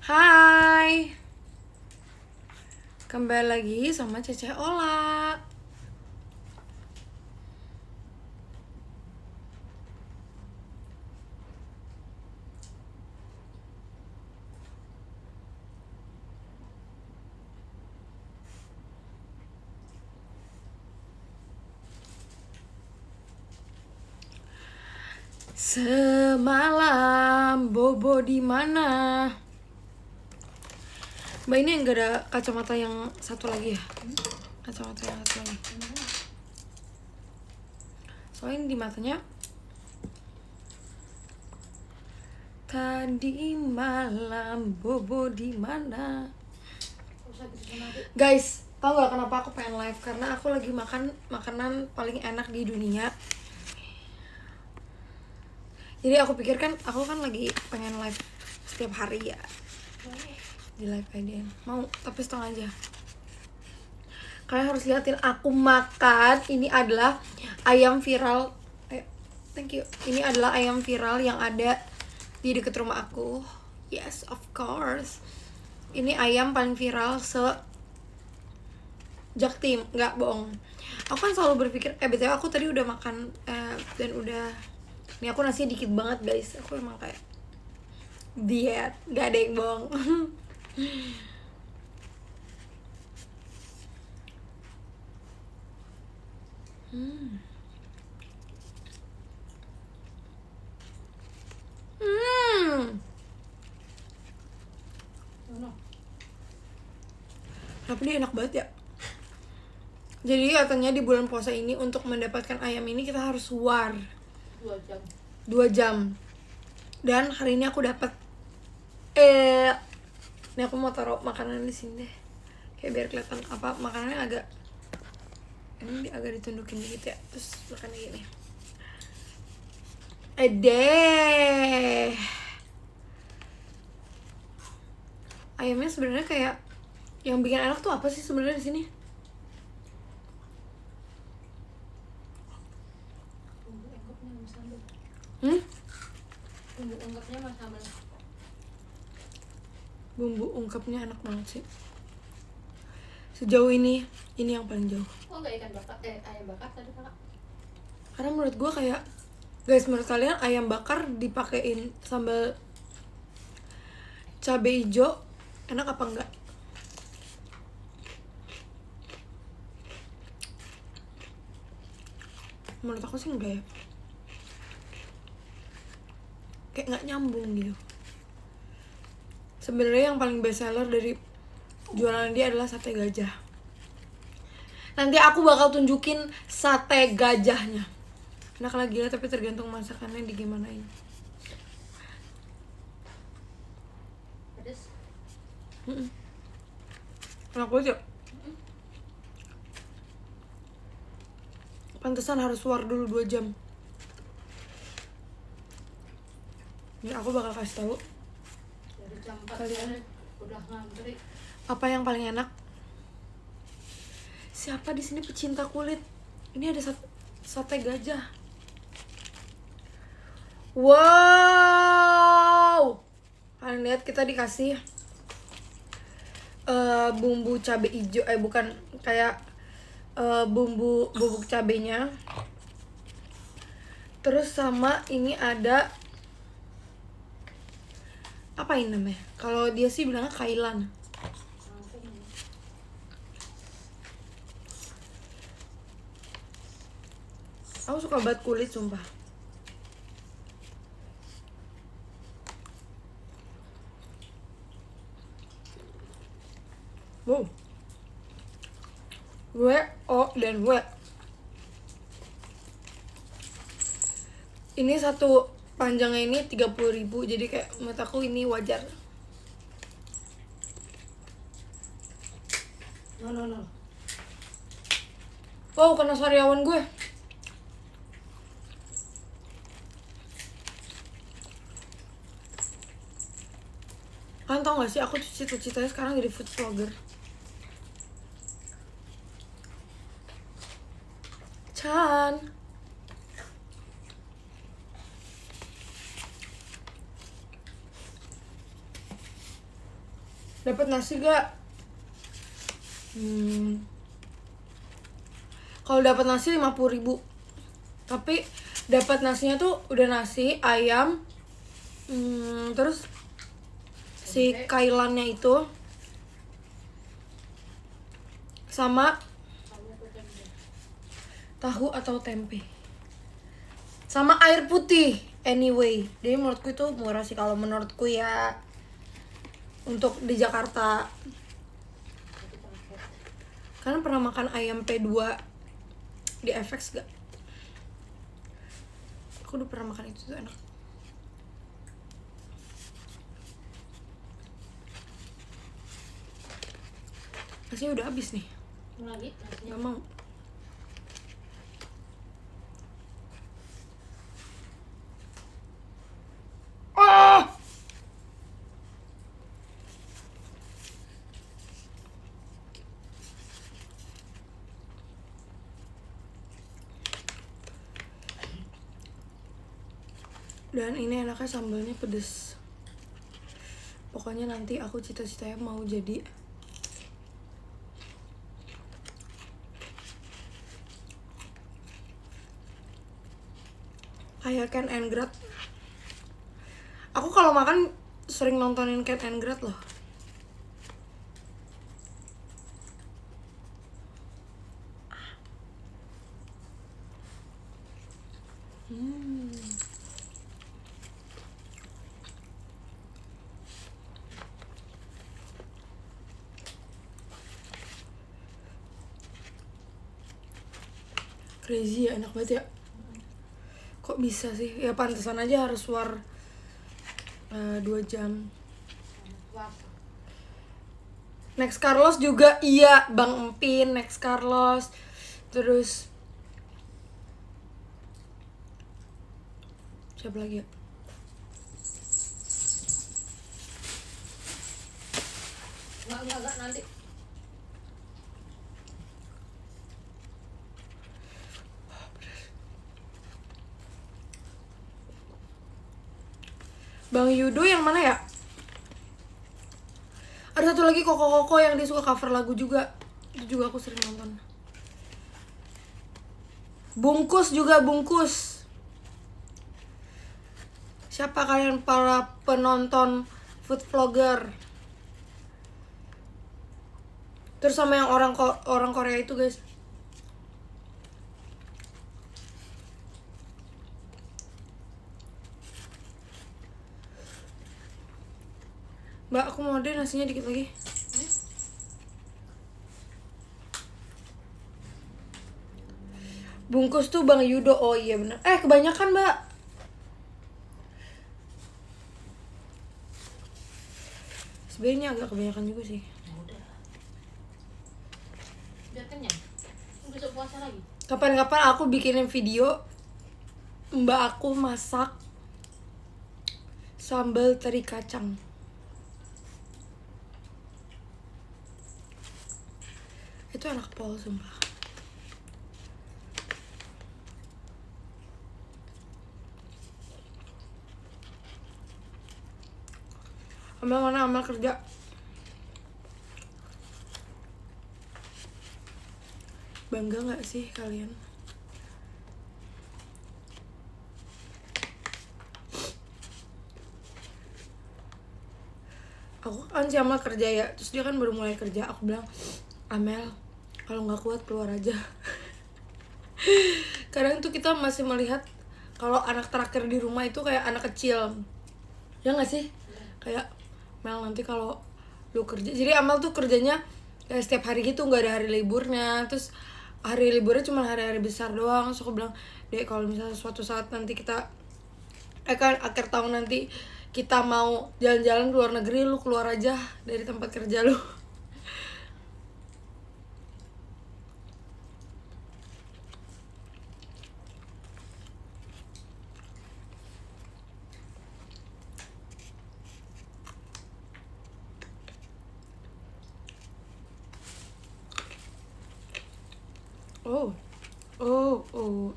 Hai, kembali lagi sama Cece Ola. Semalam bobo di mana? Mbak, ini yang gak ada kacamata yang satu lagi ya? Kacamata yang satu lagi. Soalnya ini di matanya. Tadi malam bobo di mana? Guys, tau gak kenapa aku pengen live? Karena aku lagi makan makanan paling enak di dunia. Jadi aku pikir kan, aku kan lagi pengen live setiap hari ya. Di live ID mau, tapi setengah aja. Kalian harus liatin aku makan. Ini adalah ayam viral. Thank you. Ini adalah ayam viral yang ada di deket rumah aku. Yes, of course. Ini ayam paling viral Jaktim, nggak bohong. Aku kan selalu berpikir, BTW aku tadi udah makan dan udah. Ini aku nasi dikit banget guys. Aku emang kayak diet, gak ada yang bohong. Tapi dia enak banget ya. Jadi katanya di bulan puasa ini untuk mendapatkan ayam ini kita harus war 2 jam. Dan hari ini aku dapat. Ini aku mau taruh makanan di sini deh. Kayak biar kelihatan apa makanannya agak. Ini agak ditundukin dikit ya. Terus makannya gini. Deh. Ayamnya sebenarnya kayak yang bikin enak tuh apa sih sebenarnya di sini? Bumbu ungkepnya mas sambal. Bumbu ungkepnya enak banget sih. Sejauh ini yang paling jauh. Oh enggak ikan bakar, ayam bakar tadi kakak? Karena menurut gue kayak, guys, menurut kalian ayam bakar dipakein sambal cabai hijau enak apa enggak? Menurut aku sih enggak ya. Kayak nggak nyambung gitu. Sebenarnya yang paling best seller dari jualan dia adalah sate gajah. Nanti aku bakal tunjukin sate gajahnya. Enak lagi lah, tapi tergantung masakannya di gimanain. Pedes? Enak banget ya. Pantesan harus war dulu 2 jam. Ini aku bakal kasih tahu Dari jam 4 kalian udah ngantri. apa yang paling enak. Siapa di sini pecinta kulit? Ini ada sate gajah. Wow. Kalian lihat kita dikasih bumbu cabai hijau, bukan kayak bumbu bubuk cabenya. Terus sama ini ada apa ini namanya? Kalau dia sih bilangnya kailan. Aku suka banget kulit sumpah. Wow. W-O dan W. Ini satu panjangnya ini 30.000, jadi kayak menurut aku ini wajar. No. Wow, kena sariawan gue. Kalian tau gak sih, aku cita-citanya sekarang jadi food vlogger. Chan. Dapat nasi gak? Kalau dapat nasi 50.000. Tapi dapat nasinya tuh udah nasi, ayam, terus si kailannya itu sama tahu atau tempe. Sama air putih anyway. Jadi menurutku itu murah sih kalau menurutku ya. Untuk di Jakarta. Kalian pernah makan ayam P2 di FX gak? Aku udah pernah makan itu tuh enak. Nasinya udah habis nih. Lagi nasinya. Gak mau. Ah! Dan ini enaknya sambalnya pedes. Pokoknya nanti aku cita-citanya mau jadi kayak Ken and Grad. Aku kalau makan sering nontonin Ken and Grad loh. Crazy ya, enak banget ya. Kok bisa sih? Ya pantesan aja harus war 2 jam. Puasa. Next Carlos juga iya, Bang Empin, Next Carlos. Terus siapa lagi ya? Enggak nanti. Bang Yudo yang mana ya? Ada satu lagi Koko yang dia suka cover lagu juga. Itu juga aku sering nonton. Bungkus juga Bungkus. Siapa kalian para penonton food vlogger? Terus sama yang orang Korea itu guys. Mbak, aku mau deh nasinya dikit lagi. Bungkus tuh Bang Yudo. Oh iya bener. Kebanyakan Mbak. Sebenarnya agak kebanyakan juga sih. Udah. Biar kenyang. Besok puasa lagi. Kapan-kapan aku bikinin video Mbak aku masak sambal teri kacang. Itu enak pol sumpah. Amel mana? Amel kerja. Bangga gak sih kalian? Aku kan si Amel kerja ya. Terus dia kan baru mulai kerja. Aku bilang, Amel, kalau gak kuat keluar aja. Kadang tuh kita masih melihat kalau anak terakhir di rumah itu kayak anak kecil. Ya gak sih? Kayak Mel nanti kalau lu kerja, jadi Amal tuh kerjanya kayak setiap hari gitu, nggak ada hari liburnya. Terus hari liburnya cuma hari-hari besar doang. So aku bilang, Dek, kalau misalnya suatu saat nanti kita kan akhir tahun nanti kita mau jalan-jalan ke luar negeri, lu keluar aja dari tempat kerja lu.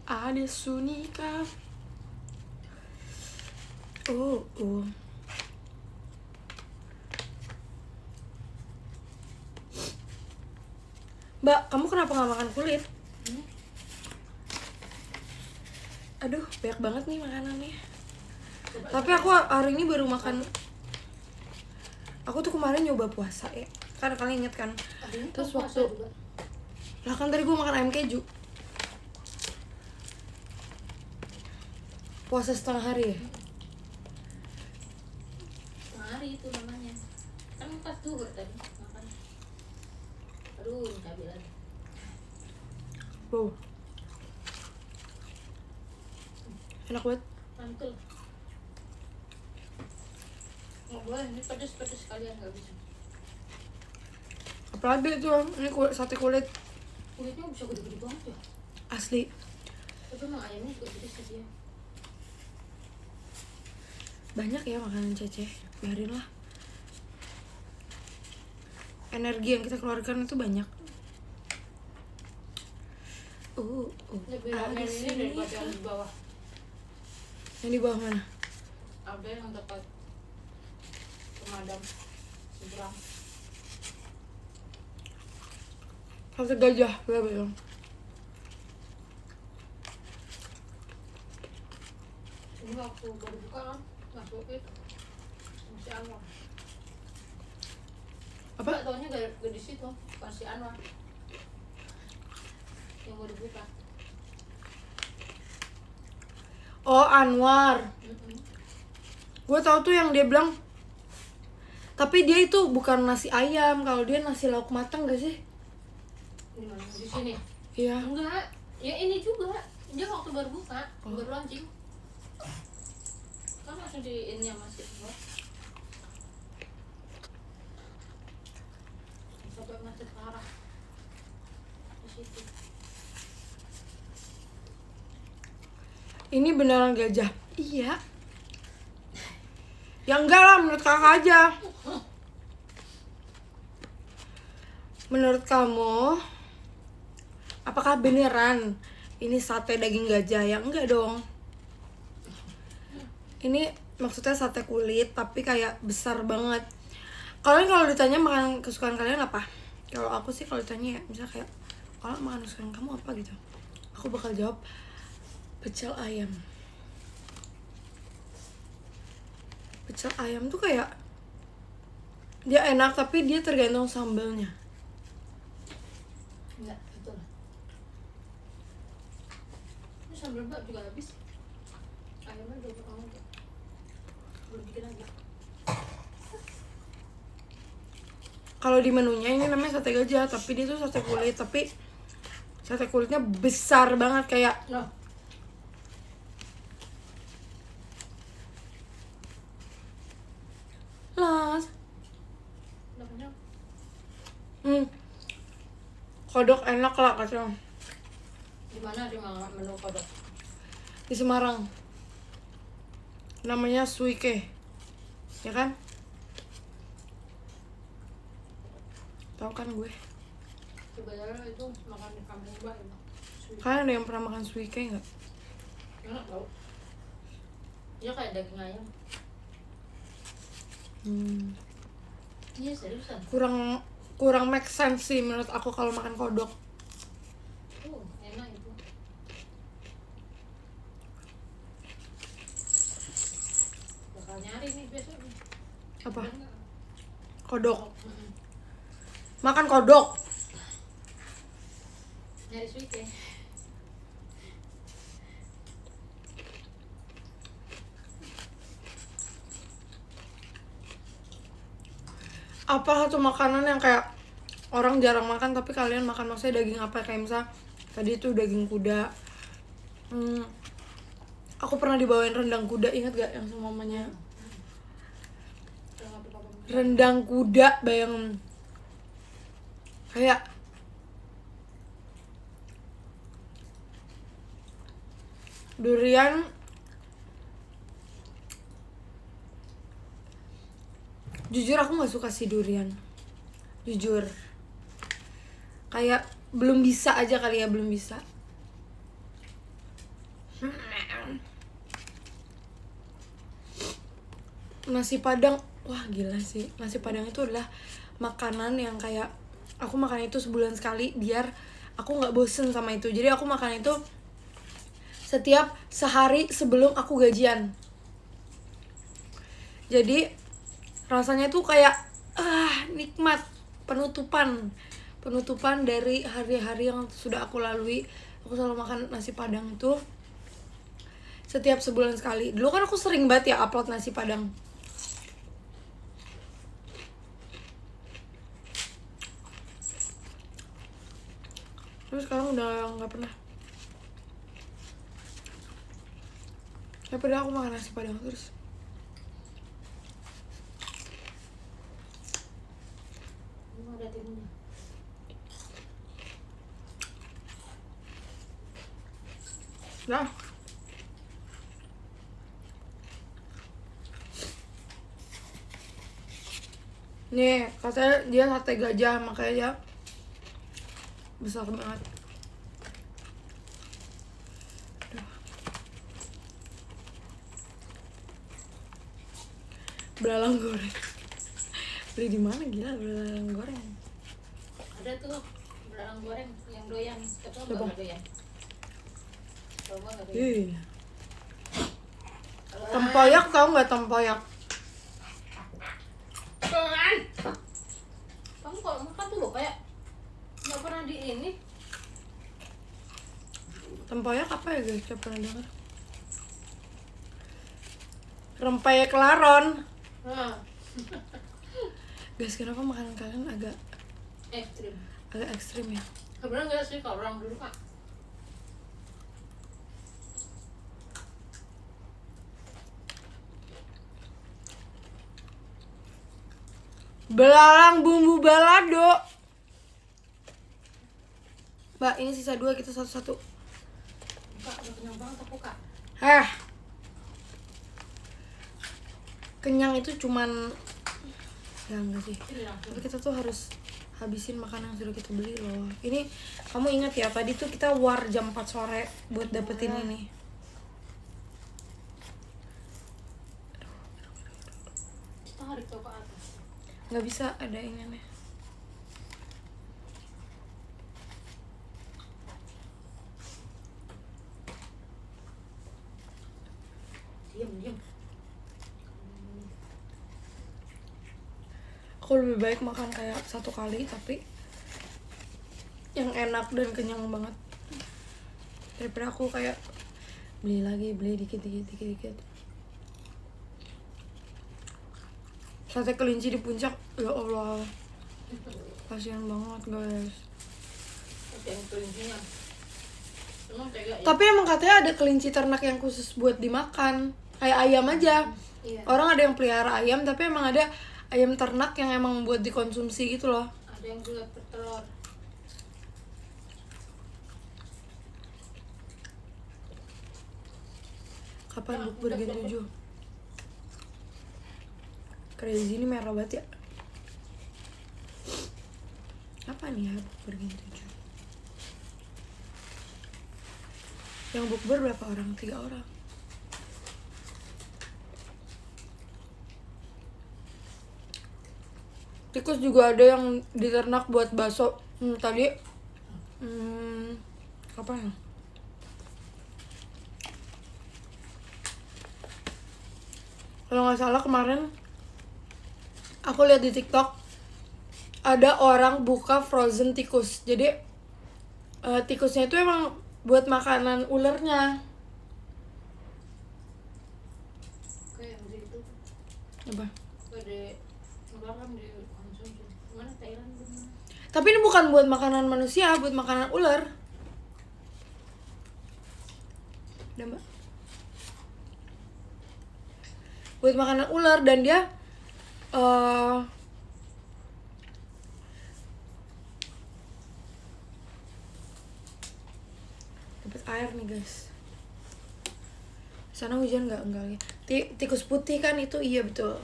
Ada Sunika. Mbak, kamu kenapa nggak makan kulit? Aduh, banyak banget nih makanannya. Tapi aku hari ini baru makan. Aku tuh kemarin nyoba puasa ya. Karena kalian inget kan? Terus waktu lah kan tadi gue makan ayam keju. Puasa setengah hari ya? Setengah hari itu namanya. Kan pas zuhur tadi makan. Aduh, cabai lagi. Wow. Enak banget. Mantul. Nggak boleh, ini pedes-pedes sekalian nggak bisa. Apalagi itu, ini sate kulit Kulitnya bisa gede-gede banget ya. asli. Tapi emang ayamnya juga gede sih dia. Banyak ya makanan Cece, biarin lah. Energi yang kita keluarkan itu banyak. Lebih rame ini daripada yang di bawah. Yang di bawah mana? Ada yang dekat pemadam seberang. Sate gajah, berapa ya? Ini waktu baru buka kan, masuk itu masih Anwar. Apa? Nggak taunya gak di situ, masih Anwar yang mau dibuka. Oh, Anwar. Gue tahu tuh yang dia bilang. Tapi dia itu bukan nasi ayam, kalau dia nasi lauk matang gak sih? Di mana? Di sini? Iya. Enggak, ya ini juga. Dia waktu baru buka, baru launching. Kan langsung di ini masih buat. Sampai macet parah di situ. Ini beneran gajah. Iya. Ya enggak lah, menurut kakak aja. Menurut kamu, apakah beneran ini sate daging gajah? Ya enggak dong. Ini maksudnya sate kulit, tapi kayak besar banget. Kalian kalau ditanya makan kesukaan kalian apa? Kalau aku sih kalau ditanya ya, misalnya kayak, kalau makan kesukaan kamu apa gitu, aku bakal jawab pecel ayam. Pecel ayam tuh kayak dia enak, tapi dia tergantung sambalnya. Enggak, itu lah. Ini sambal mbak juga habis. Ayamnya udah mau tuh. Belum bikin lagi. Kalau di menunya ini namanya sate gajah, tapi dia tuh sate kulit, tapi sate kulitnya besar banget kayak Loh, las. udah kenyang. Kodok enak lah katanya. Di mana di menu kodok? Di Semarang. Namanya Suike. Ya kan? Tahu kan gue? Sebenarnya itu makan di kampung mbak ya. Kalian ada yang pernah makan Suike nggak? Enak tau. Dia kayak daging ayam. Iya seriusan. Kurang make sense sih menurut aku kalau makan kodok. Enak itu. Bakal nyari nih besok nih. Apa? Bener. Kodok. Makan kodok. Nyari sweet ya. Apa satu makanan yang kayak orang jarang makan tapi kalian makan? Maksudnya daging apa? Kayak misal tadi tuh daging kuda. Aku pernah dibawain rendang kuda, ingat gak yang sama mamanya? Rendang kuda, bayangin. Kayak durian. Jujur aku gak suka sih durian. Jujur. Kayak belum bisa aja kali ya, belum bisa. Nasi Padang, wah gila sih. Nasi Padang itu adalah makanan yang kayak aku makan itu sebulan sekali biar aku nggak bosen sama itu. Jadi aku makan itu setiap sehari sebelum aku gajian. Jadi rasanya tuh kayak nikmat, penutupan dari hari-hari yang sudah aku lalui. Aku selalu makan nasi padang itu setiap sebulan sekali. Dulu kan aku sering banget ya upload nasi padang. Terus sekarang udah nggak pernah. Ya padahal aku makan nasi padang terus. Ini ada timunnya. Nah, nih katanya dia sate gajah, makanya dia besar banget. Aduh. Belalang goreng. Beli di mana gila belalang goreng? Ada tuh belalang goreng yang doyan. Coba Coba. nggak doyan? Coba nggak doyan? Ih. Tempoyak tau nggak tempoyak? Kamu kalau makan tuh loh kayak nggak pernah di ini. Tempoyak apa ya guys? Coba pernah dengar? Rempeyek laron. Nah, Guys, kenapa makanan kalian agak ekstrim. ekstrim ya? Sebenarnya nggak sih kalau orang dulu kak. Belalang bumbu balado. Mbak, ini sisa 2, kita satu-satu. Kak udah kenyang banget aku kak. Kenyang itu cuman ya enggak sih. Ini langsung. Tapi kita tuh harus habisin makanan yang sudah kita beli loh. Ini kamu ingat ya, tadi tuh kita war jam 4 sore buat dapetin ini. Kita tarik tuh ke atas. Nggak bisa ada ini nih. Diam. Aku lebih baik makan kayak satu kali tapi yang enak dan kenyang banget daripada aku kayak beli dikit. Sate kelinci di puncak, ya Allah, kasihan banget guys. Oke, yang kelincinya. Emang tega ya? Tapi emang katanya ada kelinci ternak yang khusus buat dimakan, kayak ayam aja. Iya. Orang ada yang pelihara ayam, tapi emang ada ayam ternak yang emang buat dikonsumsi gitu loh. Ada yang juga bertelur. Kapan bukber Gen 7? Crazy, ini merah banget ya. Apa nih ya bukber Gen 7? Yang bukber berapa orang? 3 orang. Tikus juga ada yang diternak buat bakso. Tadi apa ya? Kalau nggak salah kemarin aku lihat di TikTok ada orang buka frozen tikus. Jadi tikusnya itu emang buat makanan ulernya. Kayak yang itu. Apa? Kayak ular kan dikonsumsi. Mana Thailand bener? Tapi ini bukan buat makanan manusia, buat makanan ular. Udah mbak? Buat makanan ular dan dia dapat air nih guys. Sana hujan nggak? Enggak lagi. Tikus putih kan itu, iya betul.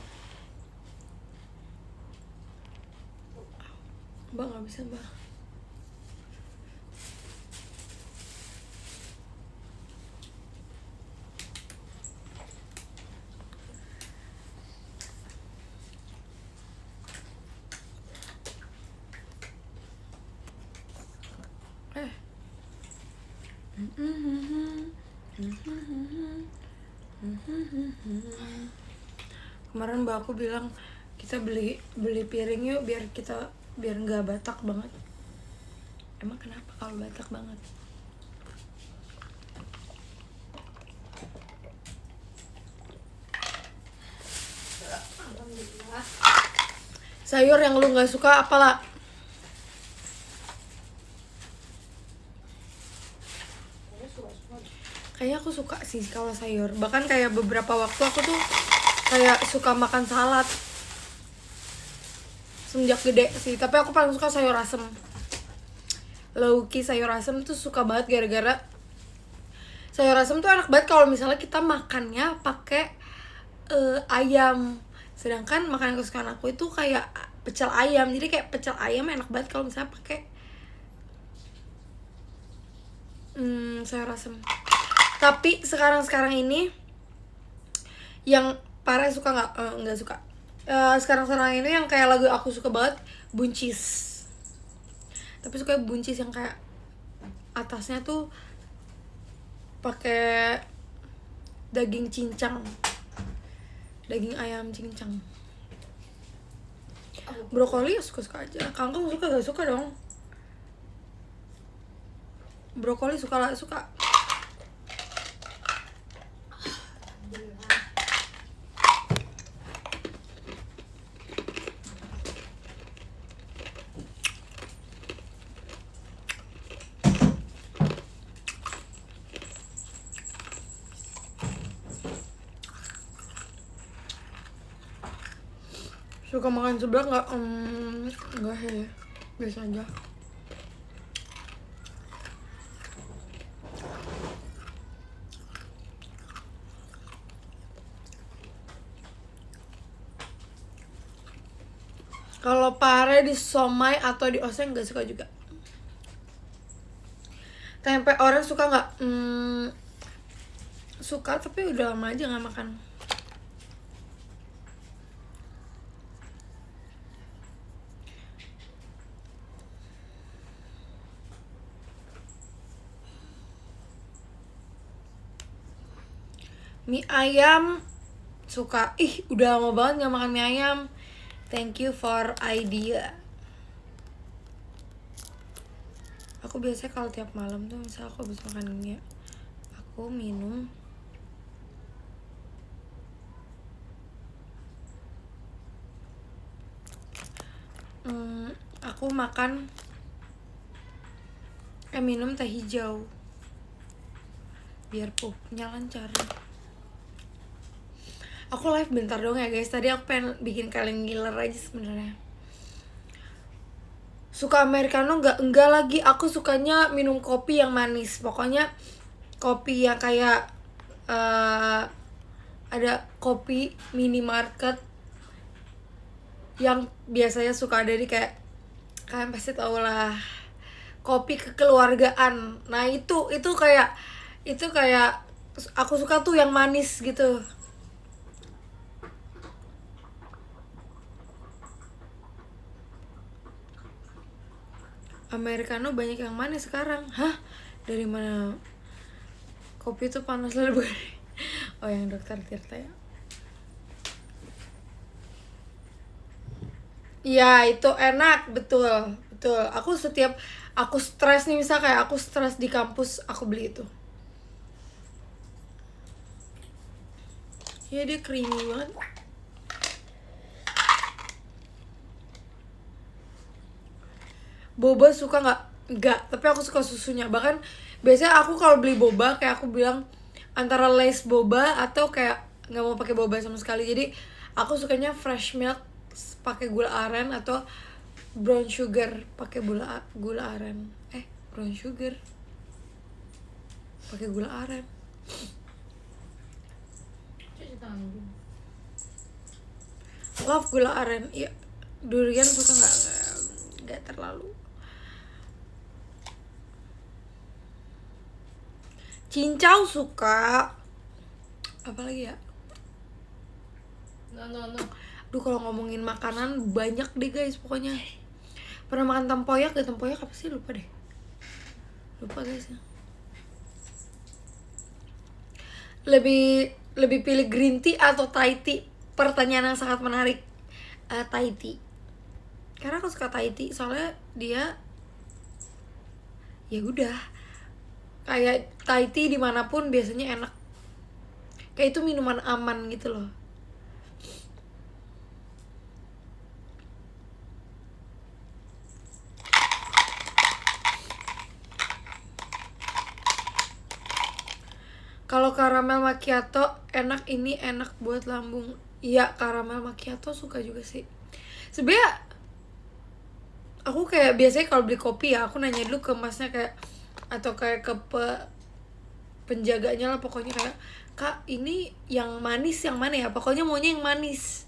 Mbak nggak bisa mbak. Kemarin mbak aku bilang kita beli piring yuk biar nggak Batak banget. Emang kenapa kalau Batak banget? Alhamdulillah. Sayur yang lu nggak suka apalah? Kayaknya aku suka sih kalau sayur. Bahkan kayak beberapa waktu aku tuh kayak suka makan salad semenjak gede sih. Tapi aku paling suka sayur asem. Low-key sayur asem tuh suka banget gara-gara sayur asem tuh enak banget kalau misalnya kita makannya pakai ayam. Sedangkan makanan kesukaan aku itu kayak pecel ayam. Jadi kayak pecel ayam enak banget kalau misalnya pakai sayur asem. Tapi sekarang ini yang parah suka nggak suka. Sekarang ini yang kayak lagu aku suka banget buncis. Tapi suka buncis yang kayak atasnya tuh pakai daging cincang, daging ayam cincang. Brokoli ya suka aja. Kangkung suka gak suka dong. Brokoli suka. Suka makan seblak nggak sih, biasa aja. Kalau pare di somai atau di oseng nggak suka juga. Tempe oranye suka nggak? Suka tapi udah lama aja nggak makan. Mie ayam suka. Ih, udah lama banget gak makan mie ayam. Thank you for idea. Aku biasanya kalau tiap malam tuh misal aku habis makan mie, aku minum aku makan minum teh hijau biar pupnya lancar. Aku live bentar dong ya guys. Tadi aku pengen bikin kalian ngiler aja sebenarnya. Suka americano enggak lagi. Aku sukanya minum kopi yang manis. Pokoknya kopi yang kayak ada kopi minimarket yang biasanya suka ada di kayak, kalian pasti tau lah, kopi kekeluargaan. Nah itu kayak aku suka tuh yang manis gitu. Americano banyak yang manis sekarang. Hah? Dari mana? Kopi itu panas lalu bukan? Oh, yang dokter Tirta ya? Iya, itu enak, betul. Aku stres nih, misal kayak aku stres di kampus, aku beli itu. Iya, dia creamy banget. Boba suka nggak? Nggak, tapi aku suka susunya. Bahkan biasanya aku kalau beli boba kayak aku bilang antara lace boba atau kayak nggak mau pakai boba sama sekali. Jadi aku sukanya fresh milk pakai gula aren atau brown sugar pakai gula aren. Brown sugar pakai gula aren. Cuci tangan dulu. Love gula aren. Iya. Durian suka nggak terlalu. Cincau suka. Apa lagi ya? No. Duh, kalau ngomongin makanan banyak deh guys pokoknya. Pernah makan tempoyak? Tempoyak apa sih? Lupa deh. Lupa guys ya. Lebih pilih green tea atau Thai tea? Pertanyaan yang sangat menarik. Thai tea. Karena aku suka Thai tea soalnya dia ya udah kayak Thai tea dimanapun biasanya enak. Kayak itu minuman aman gitu loh. Kalau karamel macchiato enak, ini enak buat lambung. Iya, karamel macchiato suka juga sih. Sebenarnya aku kayak biasanya kalau beli kopi ya, aku nanya dulu ke masnya kayak, atau kayak ke penjaganya lah pokoknya, kayak, "Kak, ini yang manis yang mana ya?" Pokoknya maunya yang manis.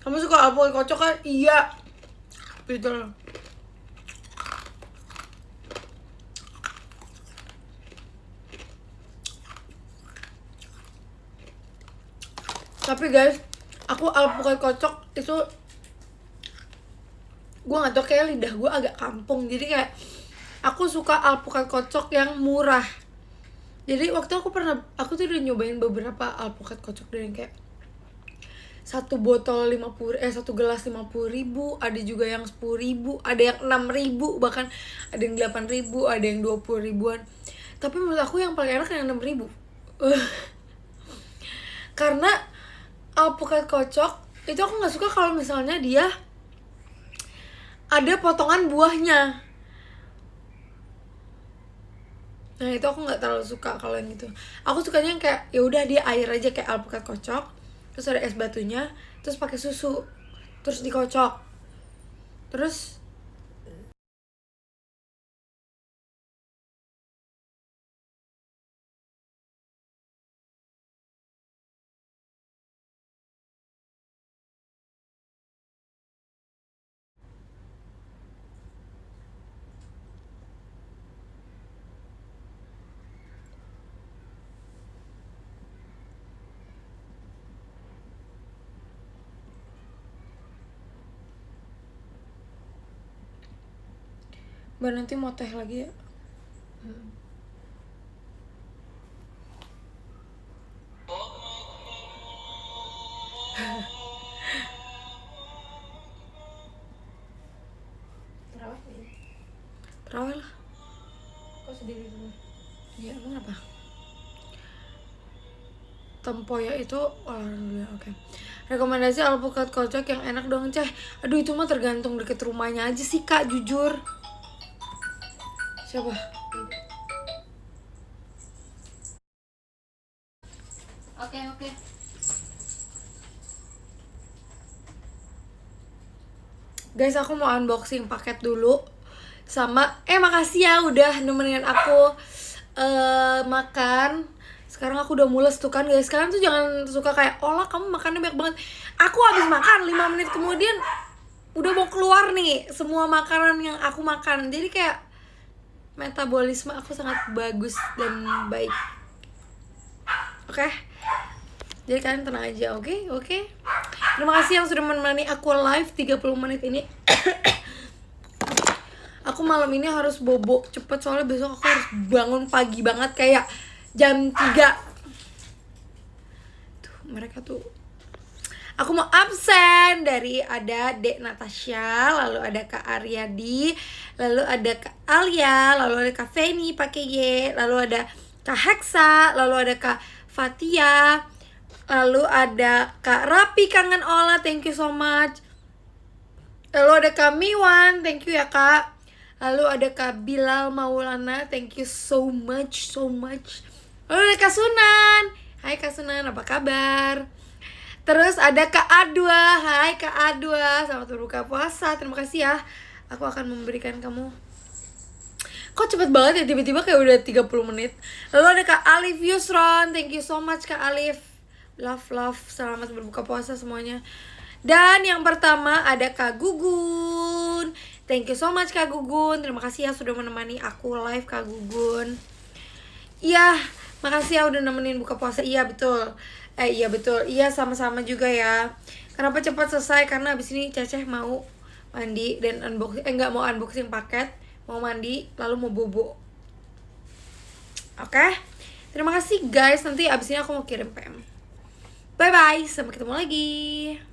Kamu suka alpukat kocok kan? Iya. Betul. Tapi guys, aku alpukat kocok itu gue nggak tau, kayak lidah gue agak kampung, jadi kayak aku suka alpukat kocok yang murah. Jadi waktu aku tuh udah nyobain beberapa alpukat kocok dari yang kayak satu botol 50, satu gelas 50.000, ada juga yang 10.000, ada yang 6.000, bahkan ada yang 8.000, ada yang 20 ribuan. Tapi menurut aku yang paling enak yang 6.000. Karena alpukat kocok itu aku nggak suka kalau misalnya dia ada potongan buahnya. Nah itu aku nggak terlalu suka kalau yang gitu. Aku sukanya yang kayak ya udah dia air aja, kayak alpukat kocok, terus ada es batunya, terus pakai susu, terus dikocok, terus Mbak nanti mau teh lagi ya? Terawih ya? Terawih lah. Kok sendiri dulu? Ya emang apa? Tempoyak itu olahraga dulu ya, oke. Rekomendasi alpukat kocok yang enak dong, Ceh. Aduh itu mah tergantung deket rumahnya aja sih Kak, jujur. Siapa? Oke. Guys, aku mau unboxing paket dulu. Sama, makasih ya udah nemenin aku makan. Sekarang aku udah mules tuh kan guys. Kalian tuh jangan suka kayak, "Olah kamu makannya banyak banget." Aku habis makan 5 menit kemudian udah mau keluar nih semua makanan yang aku makan. Jadi kayak metabolisme aku sangat bagus dan baik. Oke? Jadi kalian tenang aja, oke? Terima kasih yang sudah menemani aku live 30 menit ini. Aku malam ini harus bobo cepet soalnya besok aku harus bangun pagi banget kayak jam 3. Tuh, mereka tuh. Aku mau absen dari ada Dek Natasha, lalu ada Kak Aryadi, lalu ada Kak Alia, lalu ada Kak Feni pakai Y, lalu ada Kak Hexa, lalu ada Kak Fatia, lalu ada Kak Rapi kangen Ola, thank you so much. Lalu ada Kak Miwan, thank you ya Kak. Lalu ada Kak Bilal Maulana, thank you so much. Lalu ada Kak Sunan, hai Kak Sunan, apa kabar? Terus ada Kak Adwa, hai Kak Adwa, selamat berbuka puasa, terima kasih ya. Aku akan memberikan kamu. Kok cepet banget ya, tiba-tiba kayak udah 30 menit. Lalu ada Kak Alif Yusron, thank you so much Kak Alif. Love, selamat berbuka puasa semuanya. Dan yang pertama ada Kak Gugun, thank you so much Kak Gugun. Terima kasih ya sudah menemani aku live Kak Gugun. Ya, Makasih ya udah nemenin buka puasa. Iya betul. Iya betul. Iya sama-sama juga ya. Kenapa cepat selesai? Karena abis ini Ceceh mau mandi dan unboxing. Nggak mau unboxing paket, mau mandi, lalu mau bobo. Oke. Terima kasih guys. Nanti abis ini aku mau kirim PM. Bye bye. Sampai ketemu lagi.